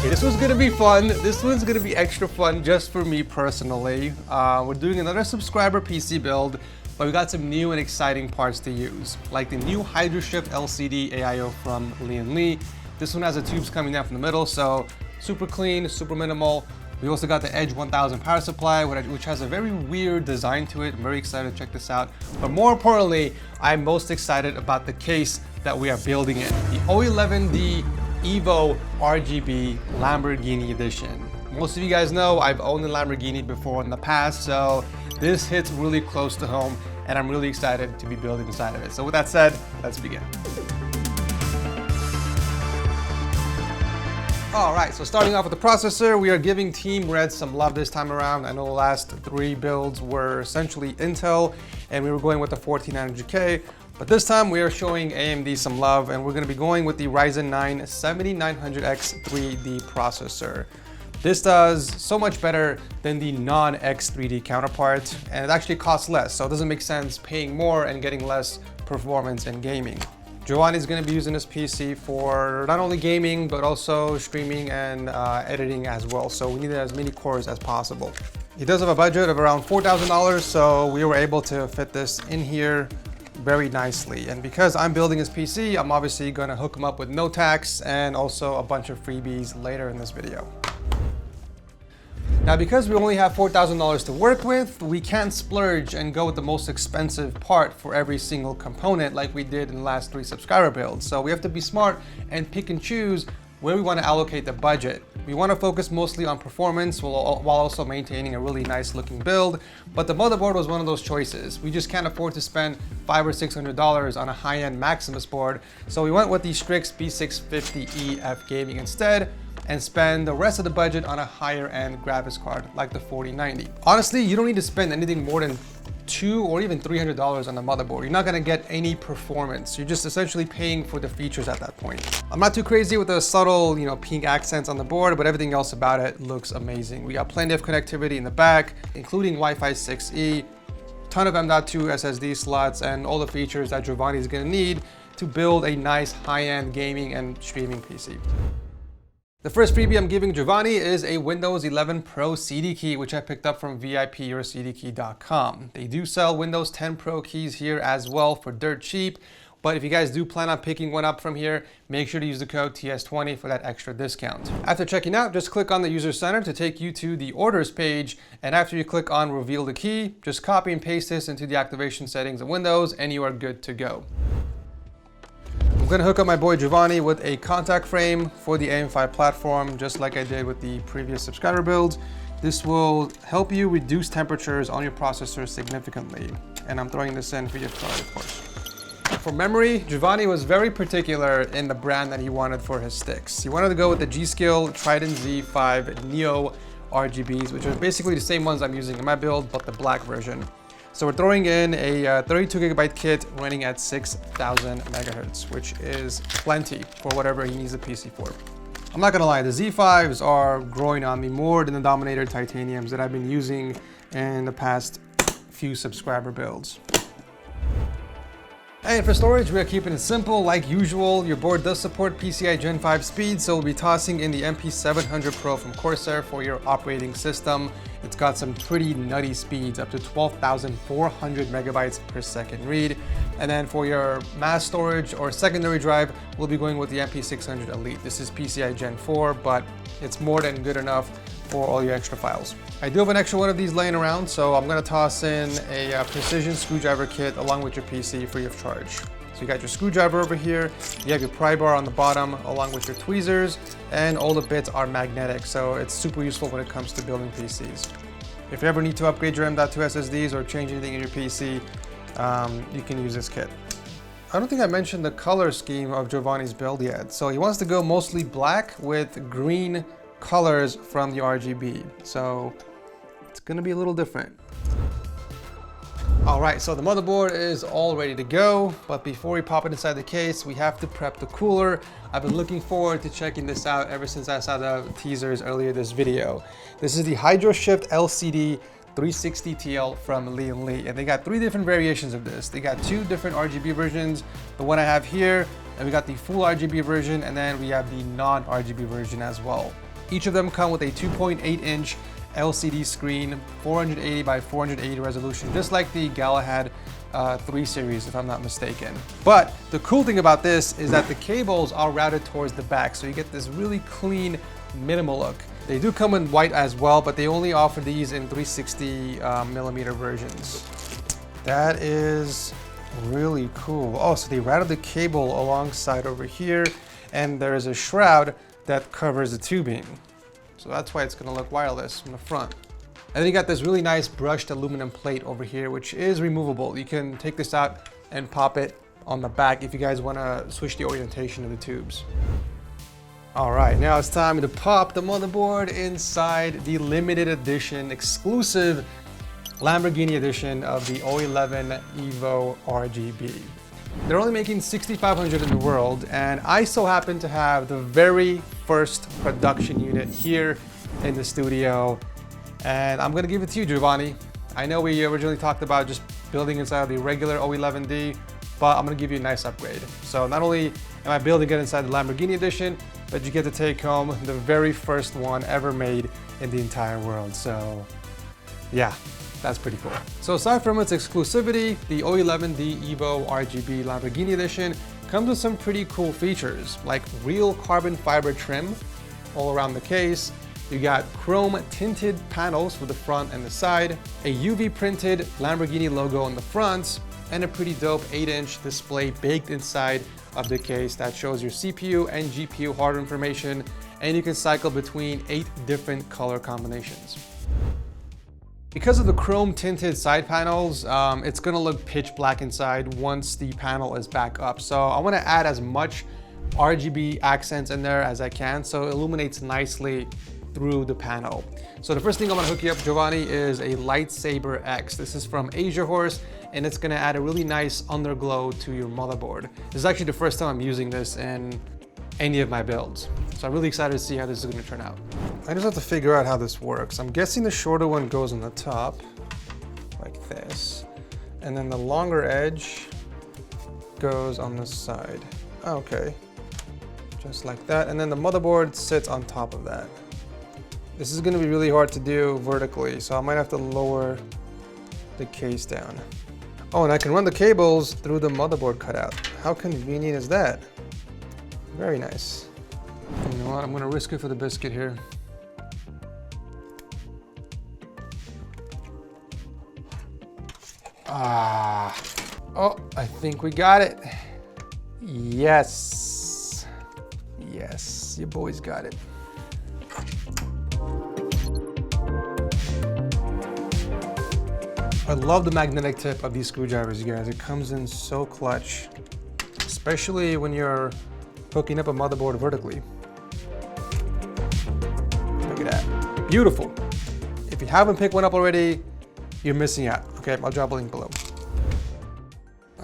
Okay, this one's gonna be fun. This one's gonna be extra fun just for me personally. We're doing another subscriber PC build, but we got some new and exciting parts to use, like the new HydroShift LCD AIO from Lee. This one has the tubes coming down from the middle, so super clean, super minimal. We also got the Edge 1000 power supply, which has a very weird design to it. I'm very excited to check this out. But more importantly, I'm most excited about the case that we are building in, the O11D Evo RGB Lamborghini edition. Most of you guys know I've owned a Lamborghini before in the past, so this hits really close to home, and I'm really excited to be building inside of it. So with that said, let's begin. All right, so starting off with the processor, we are giving Team Red some love this time around. I know the last 3 builds were essentially Intel, and we were going with the 1400K. But this time we are showing AMD some love, and we're gonna be going with the Ryzen 9 7900X 3D processor. This does so much better than the non-X3D counterpart, and it actually costs less, so it doesn't make sense paying more and getting less performance in gaming. Giovanni's gonna be using this PC for not only gaming, but also streaming and editing as well, so we need as many cores as possible. He does have a budget of around $4,000, so we were able to fit this in here very nicely. And because I'm building his PC, I'm obviously gonna hook him up with no tax and also a bunch of freebies later in this video. Now, because we only have $4,000 to work with, we can't splurge and go with the most expensive part for every single component like we did in the last 3 subscriber builds. So we have to be smart and pick and choose where we want to allocate the budget. We want to focus mostly on performance while also maintaining a really nice looking build, but the motherboard was one of those choices. We just can't afford to spend $500 or $600 on a high-end Maximus board, so we went with the Strix B650EF Gaming instead, and spend the rest of the budget on a higher end graphics card like the 4090. Honestly, you don't need to spend anything more than $200 or even $300 on the motherboard. You're not gonna get any performance. You're just essentially paying for the features at that point. I'm not too crazy with the subtle, pink accents on the board, but everything else about it looks amazing. We got plenty of connectivity in the back, including Wi-Fi 6E, ton of M.2 SSD slots, and all the features that Giovanni is gonna need to build a nice high-end gaming and streaming PC. The first freebie I'm giving Giovanni is a Windows 11 Pro CD key, which I picked up from VIPyourCDKey.com. They do sell Windows 10 Pro keys here as well for dirt cheap, but if you guys do plan on picking one up from here, make sure to use the code TS20 for that extra discount. After checking out, just click on the user center to take you to the orders page, and after you click on reveal the key, just copy and paste this into the activation settings of Windows, and you are good to go. I'm gonna hook up my boy Giovanni with a contact frame for the AM5 platform, just like I did with the previous subscriber builds. This will help you reduce temperatures on your processor significantly. And I'm throwing this in free of charge, of course. For memory, Giovanni was very particular in the brand that he wanted for his sticks. He wanted to go with the G.Skill Trident Z5 Neo RGBs, which are basically the same ones I'm using in my build, but the black version. So we're throwing in a 32 gigabyte kit running at 6,000 megahertz, which is plenty for whatever he needs the PC for. I'm not gonna lie, the Z5s are growing on me more than the Dominator Titaniums that I've been using in the past few subscriber builds. And for storage, we are keeping it simple like usual. Your board does support PCI Gen 5 speed, so we'll be tossing in the MP700 Pro from Corsair for your operating system. It's got some pretty nutty speeds, up to 12,400 megabytes per second read. And then for your mass storage or secondary drive, we'll be going with the MP600 Elite. This is PCI Gen 4, but it's more than good enough for all your extra files. I do have an extra one of these laying around, so I'm gonna toss in a precision screwdriver kit along with your PC free of charge. So you got your screwdriver over here, you have your pry bar on the bottom along with your tweezers, and all the bits are magnetic, so it's super useful when it comes to building PCs. If you ever need to upgrade your M.2 SSDs or change anything in your PC, you can use this kit. I don't think I mentioned the color scheme of Giovanni's build yet. So he wants to go mostly black with green colors from the RGB. So it's gonna be a little different. All right, so the motherboard is all ready to go, but before we pop it inside the case, we have to prep the cooler. I've been looking forward to checking this out ever since I saw the teasers earlier this video. This is the HydroShift LCD 360 TL from Lee & Lee, and they got 3 different variations of this. They got 2 different RGB versions, the one I have here, and we got the full RGB version, and then we have the non-RGB version as well. Each of them come with a 2.8-inch LCD screen, 480 by 480 resolution, just like the Galahad 3 series, if I'm not mistaken. But the cool thing about this is that the cables are routed towards the back, so you get this really clean, minimal look. They do come in white as well, but they only offer these in 360 millimeter versions. That is really cool. Oh, so they routed the cable alongside over here, and there is a shroud that covers the tubing. So that's why it's gonna look wireless from the front. And then you got this really nice brushed aluminum plate over here, which is removable. You can take this out and pop it on the back if you guys wanna switch the orientation of the tubes. All right, now it's time to pop the motherboard inside the limited edition, exclusive Lamborghini edition of the 011 Evo RGB. They're only making 6,500 in the world, and I so happen to have the very first production unit here in the studio, and I'm gonna give it to you, Giovanni. I know we originally talked about just building inside the regular 011D, but I'm gonna give you a nice upgrade. So not only am I building it inside the Lamborghini edition, but you get to take home the very first one ever made in the entire world. So yeah, that's pretty cool. So aside from its exclusivity, the 011D Evo RGB Lamborghini edition comes with some pretty cool features, like real carbon fiber trim all around the case. You got chrome tinted panels for the front and the side, a UV printed Lamborghini logo on the front, and a pretty dope 8-inch display baked inside of the case that shows your CPU and GPU hardware information, and you can cycle between 8 different color combinations. Because of the chrome tinted side panels, it's gonna look pitch black inside once the panel is back up. So I wanna add as much RGB accents in there as I can so it illuminates nicely through the panel. So the first thing I'm gonna hook you up, Giovanni, is a Lightsaber X. This is from Asia Horse, and it's gonna add a really nice underglow to your motherboard. This is actually the first time I'm using this in any of my builds. So I'm really excited to see how this is gonna turn out. I just have to figure out how this works. I'm guessing the shorter one goes on the top, like this, and then the longer edge goes on the side. Okay, just like that. And then the motherboard sits on top of that. This is gonna be really hard to do vertically, so I might have to lower the case down. Oh, and I can run the cables through the motherboard cutout. How convenient is that? Very nice. You know what, I'm gonna risk it for the biscuit here. Oh, I think we got it. Yes. Yes, your boy's got it. I love the magnetic tip of these screwdrivers, you guys. It comes in so clutch, especially when you're hooking up a motherboard vertically. Look at that, beautiful. If you haven't picked one up already, you're missing out. Okay, I'll drop a link below.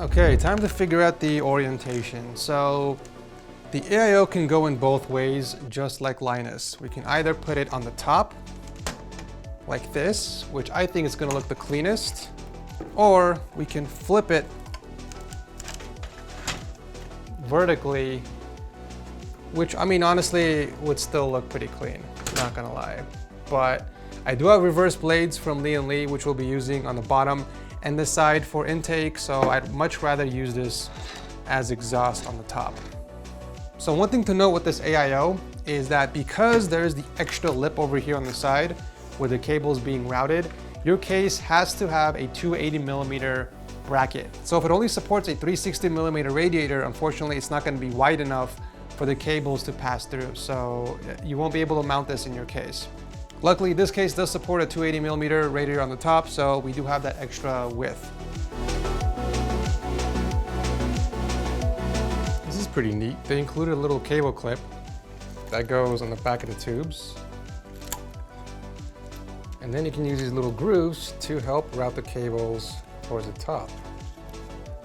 Okay, time to figure out the orientation. So the AIO can go in both ways, just like Linus. We can either put it on the top, like this, which I think is gonna look the cleanest, or we can flip it vertically, which, I mean, honestly, would still look pretty clean, not gonna lie. But I do have reverse blades from Lee & Lee, which we'll be using on the bottom and the side for intake, so I'd much rather use this as exhaust on the top. So one thing to note with this AIO is that because there's the extra lip over here on the side where the cable's being routed, your case has to have a 280 millimeter bracket. So if it only supports a 360 millimeter radiator, unfortunately, it's not gonna be wide enough for the cables to pass through. So you won't be able to mount this in your case. Luckily, this case does support a 280 millimeter radiator on the top, so we do have that extra width. This is pretty neat. They included a little cable clip that goes on the back of the tubes. And then you can use these little grooves to help route the cables towards the top,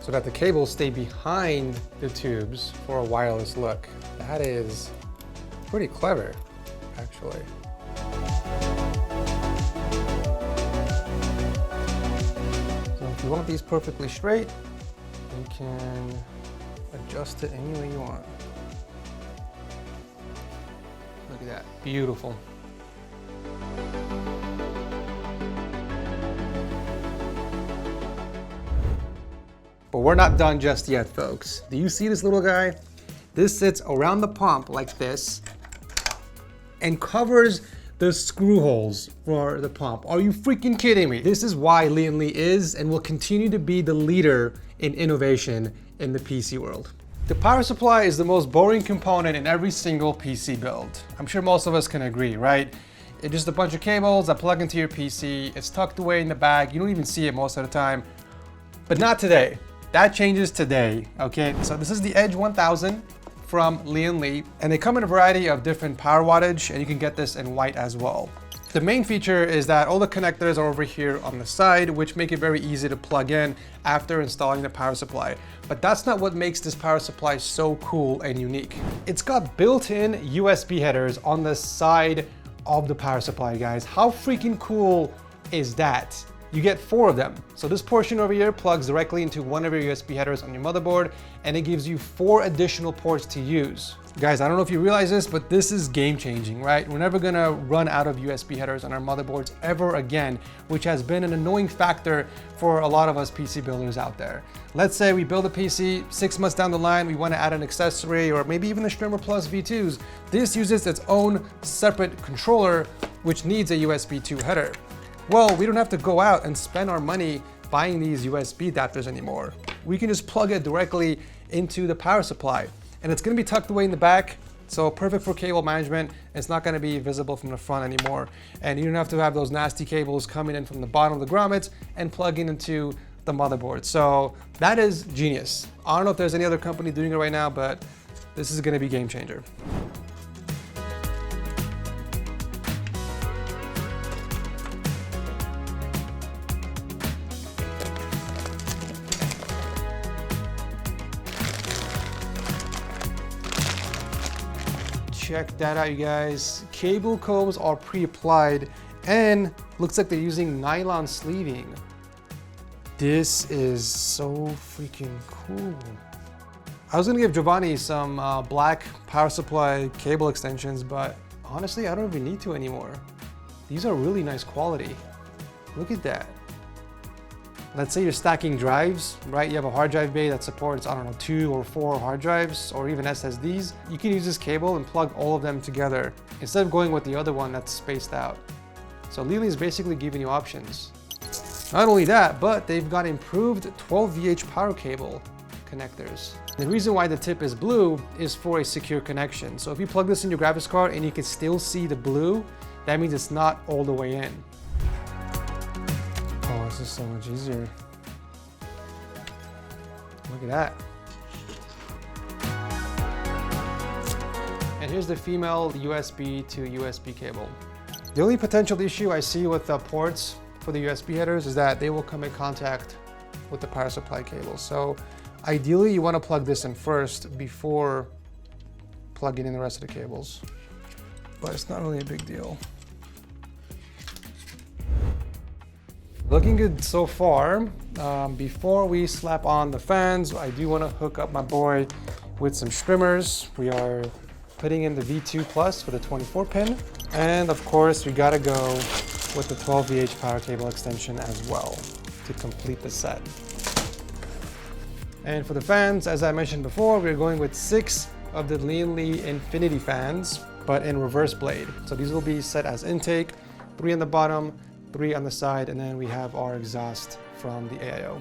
so that the cables stay behind the tubes for a wireless look. That is pretty clever, actually. So if you want these perfectly straight, you can adjust it any way you want. Look at that, beautiful. But we're not done just yet, folks. Do you see this little guy? This sits around the pump like this and covers the screw holes for the pump. Are you freaking kidding me? This is why Li & Li is and will continue to be the leader in innovation in the PC world. The power supply is the most boring component in every single PC build. I'm sure most of us can agree, right? It's just a bunch of cables that plug into your PC. It's tucked away in the bag. You don't even see it most of the time, but not today. That changes today, okay? So this is the Edge 1000 from Li & Li, and they come in a variety of different power wattage, and you can get this in white as well. The main feature is that all the connectors are over here on the side, which make it very easy to plug in after installing the power supply. But that's not what makes this power supply so cool and unique. It's got built-in USB headers on the side of the power supply, guys. How freaking cool is that? You get 4 of them. So this portion over here plugs directly into one of your USB headers on your motherboard, and it gives you 4 additional ports to use. Guys, I don't know if you realize this, but this is game changing, right? We're never gonna run out of USB headers on our motherboards ever again, which has been an annoying factor for a lot of us PC builders out there. Let's say we build a PC, 6 months down the line, we wanna add an accessory or maybe even a Strimmer Plus V2s. This uses its own separate controller, which needs a USB 2 header. Well, we don't have to go out and spend our money buying these USB adapters anymore. We can just plug it directly into the power supply. And it's gonna be tucked away in the back, so perfect for cable management. It's not gonna be visible from the front anymore. And you don't have to have those nasty cables coming in from the bottom of the grommets and plugging into the motherboard. So that is genius. I don't know if there's any other company doing it right now, but this is gonna be game changer. Check that out, you guys. Cable combs are pre-applied and looks like they're using nylon sleeving. This is so freaking cool. I was gonna give Giovanni some black power supply cable extensions, but honestly, I don't even need to anymore. These are really nice quality. Look at that. Let's say you're stacking drives, right? You have a hard drive bay that supports, I don't know, 2 or 4 hard drives or even SSDs. You can use this cable and plug all of them together instead of going with the other one that's spaced out. So Li & Li is basically giving you options. Not only that, but they've got improved 12VH power cable connectors. The reason why the tip is blue is for a secure connection. So if you plug this in your graphics card and you can still see the blue, that means it's not all the way in. Oh, this is so much easier. Look at that. And here's the female USB to USB cable. The only potential issue I see with the ports for the USB headers is that they will come in contact with the power supply cable. So ideally you want to plug this in first before plugging in the rest of the cables. But it's not really a big deal. Looking good so far. Before we slap on the fans, I do want to hook up my boy with some strimmers. We are putting in the V2 Plus for the 24 pin. And of course, we gotta go with the 12VH power cable extension as well to complete the set. And for the fans, as I mentioned before, we're going with 6 of the Li & Li Infinity fans, but in reverse blade. So these will be set as intake, 3 on the bottom, 3 on the side, and then we have our exhaust from the AIO.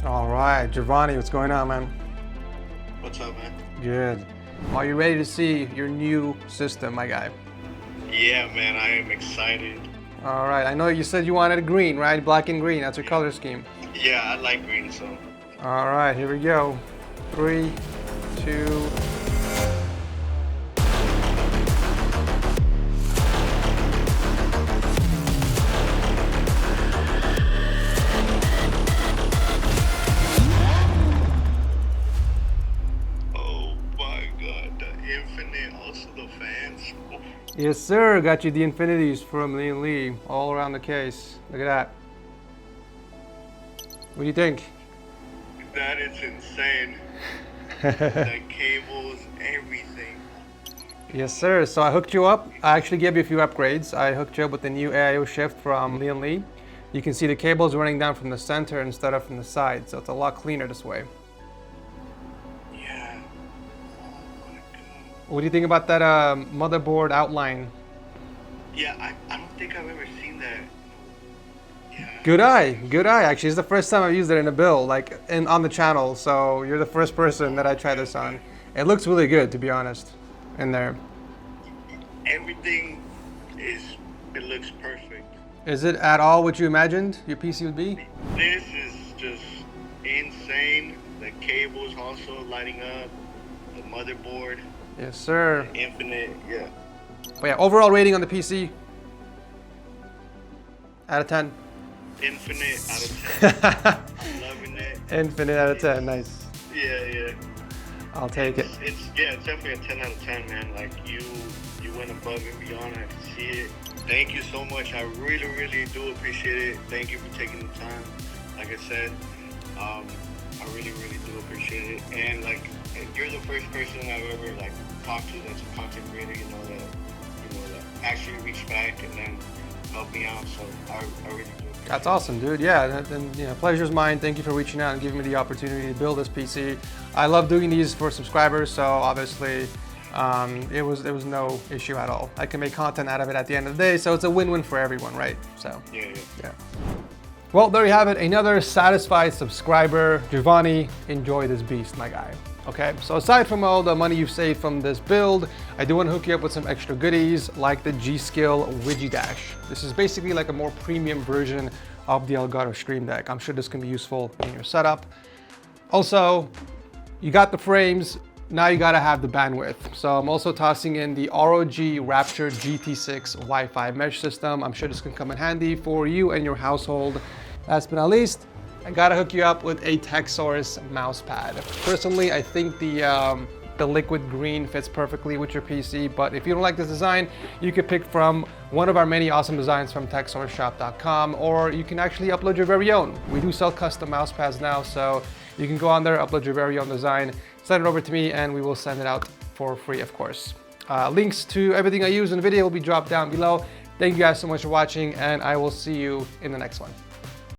All right, Giovanni, what's going on, man? What's up, man? Good. Are you ready to see your new system, my guy? Yeah, man, I am excited. All right, I know you said you wanted green, right? Black and green, that's your color scheme. Yeah, I like green, so. All right, here we go. 3, 2, Yes, sir. Got you the infinities from Lee and Lee all around the case. Look at that. What do you think? That is insane. The cables, everything. Yes, sir. So I hooked you up. I actually gave you a few upgrades. I hooked you up with the new AIO shift from Lee and Lee. You can see the cables running down from the center instead of from the side, so it's a lot cleaner this way. Yeah. Oh my god. What do you think about that motherboard outline? Yeah, I don't think I've ever seen that. Yeah. Good eye, good eye. Actually, it's the first time I've used it in a build, like on the channel. So you're the first person that I try this on. It looks really good, to be honest, in there. Everything it looks perfect. Is it at all what you imagined your PC would be? This is just insane. The cables also lighting up. The motherboard. Yes, sir. Infinite, yeah. But yeah, overall rating on the PC? Out of 10. Infinite out of 10. I'm loving it. Infinite out of 10, nice. Yeah. I'll take it. It's definitely a 10 out of 10, man. Like you went above and beyond. I can see it. Thank you so much. I really do appreciate it. Thank you for taking the time. Like I said, I really do appreciate it. And like, you're the first person I've ever like talked to that's a content creator, that actually reached back and then helped me out. So I really do. That's awesome, dude. Yeah, and pleasure's mine. Thank you for reaching out and giving me the opportunity to build this PC. I love doing these for subscribers, so obviously it was no issue at all. I can make content out of it at the end of the day, so it's a win-win for everyone, right? So yeah. Well, there you have it. Another satisfied subscriber. Giovanni, enjoy this beast, my guy. Okay, so aside from all the money you've saved from this build, I do want to hook you up with some extra goodies like the G-Skill Wigi Dash. This is basically like a more premium version of the Elgato Stream Deck. I'm sure this can be useful in your setup. Also, you got the frames, now you gotta have the bandwidth. So I'm also tossing in the ROG Rapture GT6 Wi-Fi mesh system. I'm sure this can come in handy for you and your household. Last but not least, I gotta hook you up with a TechSource mouse pad. Personally, I think the liquid green fits perfectly with your PC, but if you don't like this design, you could pick from one of our many awesome designs from TechSourceShop.com, or you can actually upload your very own. We do sell custom mouse pads now, so you can go on there, upload your very own design, send it over to me, and we will send it out for free, of course. Links to everything I use in the video will be dropped down below. Thank you guys so much for watching, and I will see you in the next one.